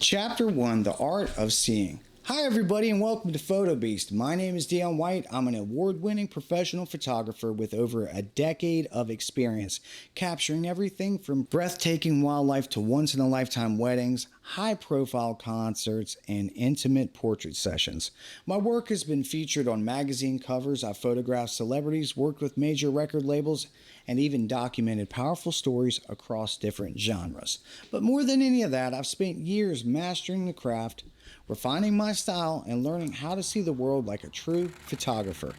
Chapter 1, The Art of Seeing. Hi everybody and welcome to PhotoBeast. My name is Dion White. I'm an award-winning professional photographer with over a decade of experience, capturing everything from breathtaking wildlife to once-in-a-lifetime weddings, high-profile concerts, and intimate portrait sessions. My work has been featured on magazine covers. I've photographed celebrities, worked with major record labels, and even documented powerful stories across different genres. But more than any of that, I've spent years mastering the craft, refining my style, and learning how to see the world like a true photographer.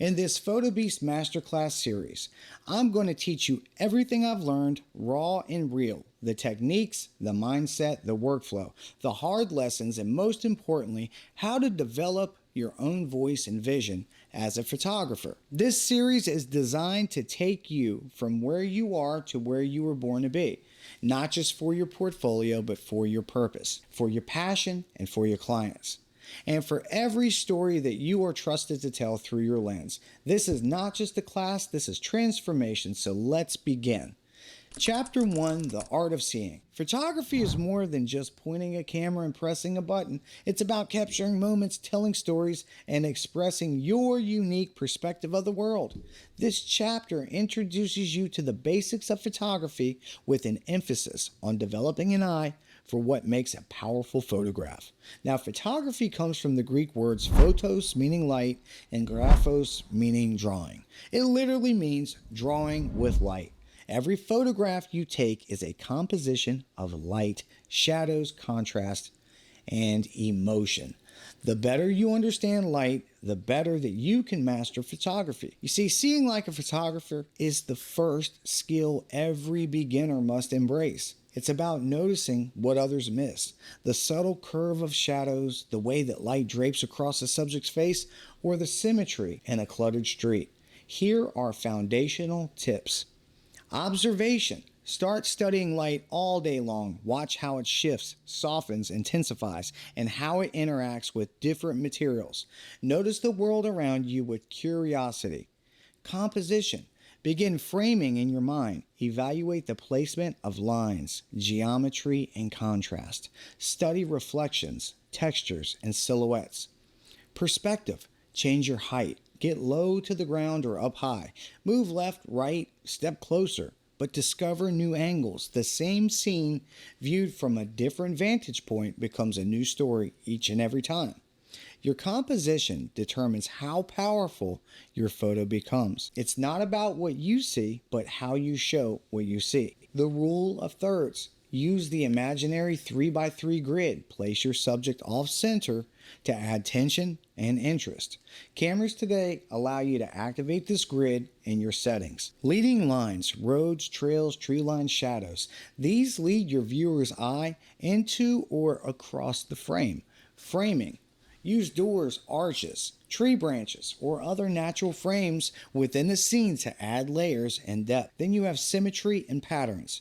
In this PhotoBeast Masterclass series, I'm going to teach you everything I've learned, raw and real, the techniques, the mindset, the workflow, the hard lessons, and most importantly, how to develop your own voice and vision as a photographer. This series is designed to take you from where you are to where you were born to be, not just for your portfolio, but for your purpose, for your passion, and for your clients. And for every story that you are trusted to tell through your lens. This is not just a class, this is transformation, so let's begin. Chapter 1, The Art of Seeing. Photography is more than just pointing a camera and pressing a button. It's about capturing moments, telling stories, and expressing your unique perspective of the world. This chapter introduces you to the basics of photography with an emphasis on developing an eye for what makes a powerful photograph. Now, photography comes from the Greek words photos, meaning light, and graphos, meaning drawing. It literally means drawing with light. Every photograph you take is a composition of light, shadows, contrast, and emotion. The better you understand light, the better that you can master photography. You see, seeing like a photographer is the first skill every beginner must embrace. It's about noticing what others miss, the subtle curve of shadows, the way that light drapes across a subject's face, or the symmetry in a cluttered street. Here are foundational tips. Observation. Start studying light all day long. Watch how it shifts, softens, intensifies, and how it interacts with different materials. Notice the world around you with curiosity. Composition. Begin framing in your mind. Evaluate the placement of lines, geometry, and contrast. Study reflections, textures, and silhouettes. Perspective. Change your height. Get low to the ground or up high. Move left, right, step closer, but discover new angles. The same scene viewed from a different vantage point becomes a new story each and every time. Your composition determines how powerful your photo becomes. It's not about what you see, but how you show what you see. The rule of thirds. Use the imaginary 3x3 grid. Place your subject off center to add tension and interest. Cameras today allow you to activate this grid in your settings. Leading lines, roads, trails, tree lines, shadows. These lead your viewer's eye into or across the frame. Framing. Use doors, arches, tree branches, or other natural frames within the scene to add layers and depth. Then you have symmetry and patterns.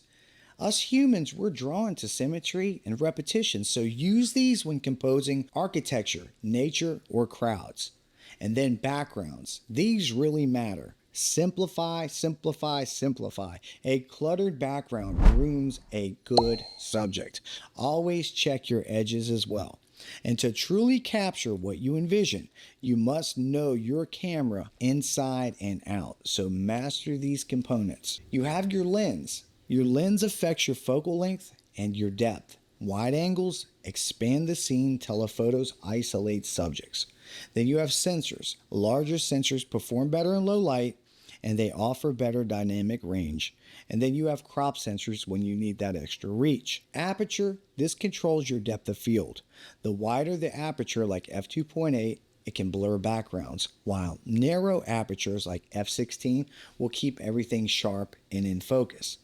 Us humans, we're drawn to symmetry and repetition, so use these when composing architecture, nature, or crowds. And then backgrounds. These really matter. Simplify, simplify, simplify. A cluttered background ruins a good subject. Always check your edges as well. And to truly capture what you envision, you must know your camera inside and out. So master these components. You have your lens. Your lens affects your focal length and your depth. Wide angles expand the scene, telephotos isolate subjects. Then you have sensors. Larger sensors perform better in low light and they offer better dynamic range. And then you have crop sensors when you need that extra reach. Aperture, this controls your depth of field. The wider the aperture, like f2.8, it can blur backgrounds, while narrow apertures like f16 will keep everything sharp and in focus.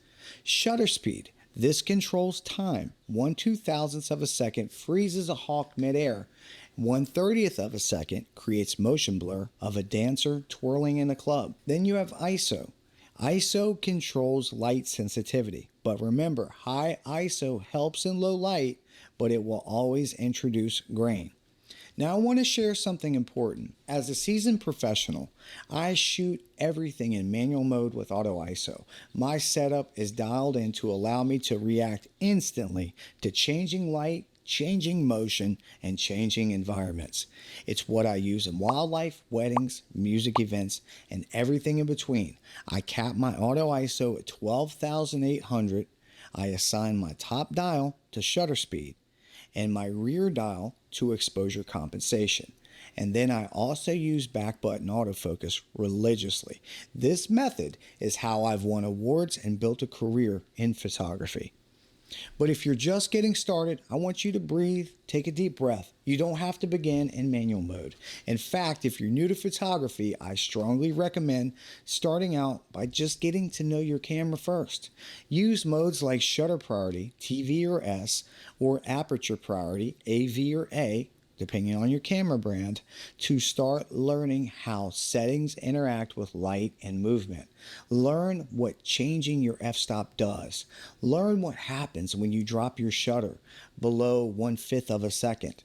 Shutter speed. This controls time. 1/2000th of a second freezes a hawk midair. 1/30th of a second creates motion blur of a dancer twirling in a club. Then you have ISO. ISO controls light sensitivity. But remember, high ISO helps in low light, but it will always introduce grain. Now I want to share something important. As a seasoned professional, I shoot everything in manual mode with auto ISO. My setup is dialed in to allow me to react instantly to changing light, changing motion, and changing environments. It's what I use in wildlife, weddings, music events, and everything in between. I cap my auto ISO at 12,800. I assign my top dial to shutter speed and my rear dial to exposure compensation. And then I also use back button autofocus religiously. This method is how I've won awards and built a career in photography. But if you're just getting started, I want you to breathe, take a deep breath. You don't have to begin in manual mode. In fact, if you're new to photography, I strongly recommend starting out by just getting to know your camera first. Use modes like shutter priority, TV or S, or aperture priority, AV or A, depending on your camera brand, to start learning how settings interact with light and movement. Learn what changing your f-stop does. Learn what happens when you drop your shutter below 1/5 of a second.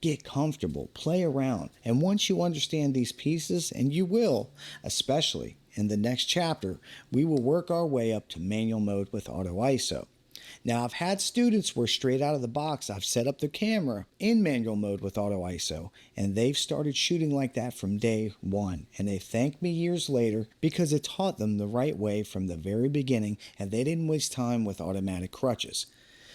Get comfortable, play around, and once you understand these pieces, and you will, especially in the next chapter, we will work our way up to manual mode with auto ISO. Now, I've had students where straight out of the box, I've set up their camera in manual mode with auto ISO, and they've started shooting like that from day one. And they thank me years later because it taught them the right way from the very beginning, and they didn't waste time with automatic crutches.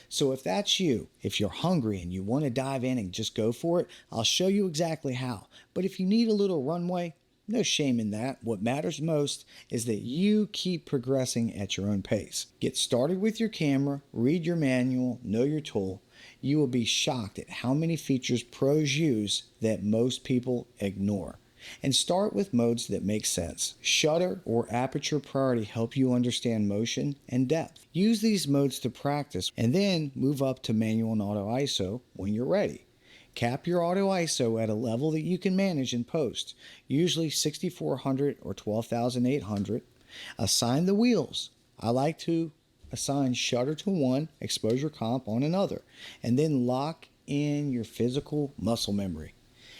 So if that's you, if you're hungry and you want to dive in and just go for it, I'll show you exactly how. But if you need a little runway, no shame in that. What matters most is that you keep progressing at your own pace. Get started with your camera, read your manual, know your tool. You will be shocked at how many features pros use that most people ignore. And start with modes that make sense. Shutter or aperture priority help you understand motion and depth. Use these modes to practice and then move up to manual and auto ISO when you're ready. Cap your auto ISO at a level that you can manage in post, usually 6400 or 12,800. Assign the wheels. I like to assign shutter to one, exposure comp on another, and then lock in your physical muscle memory.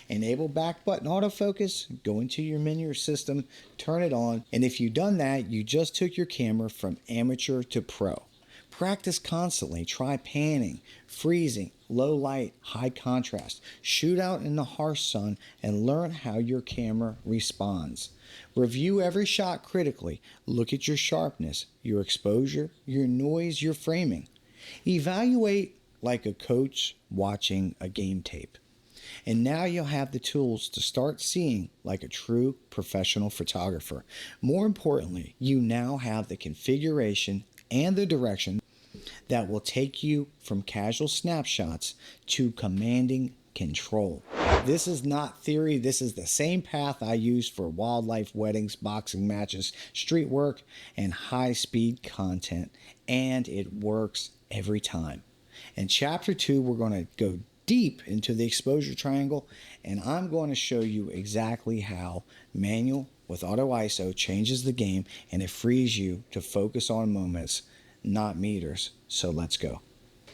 Enable back button autofocus, go into your menu system, turn it on, and if you've done that, you just took your camera from amateur to pro. Practice constantly. Try panning, freezing, low light, high contrast. Shoot out in the harsh sun and learn how your camera responds. Review every shot critically. Look at your sharpness, your exposure, your noise, your framing. Evaluate like a coach watching a game tape. And now you'll have the tools to start seeing like a true professional photographer. More importantly, you now have the configuration and the direction that will take you from casual snapshots to commanding control. This is not theory. This is the same path I use for wildlife weddings, boxing matches, street work, and high-speed content, and it works every time. In Chapter 2, we're going to go deep into the exposure triangle, and I'm going to show you exactly how manual with auto ISO changes the game, and it frees you to focus on moments, not meters. So let's go.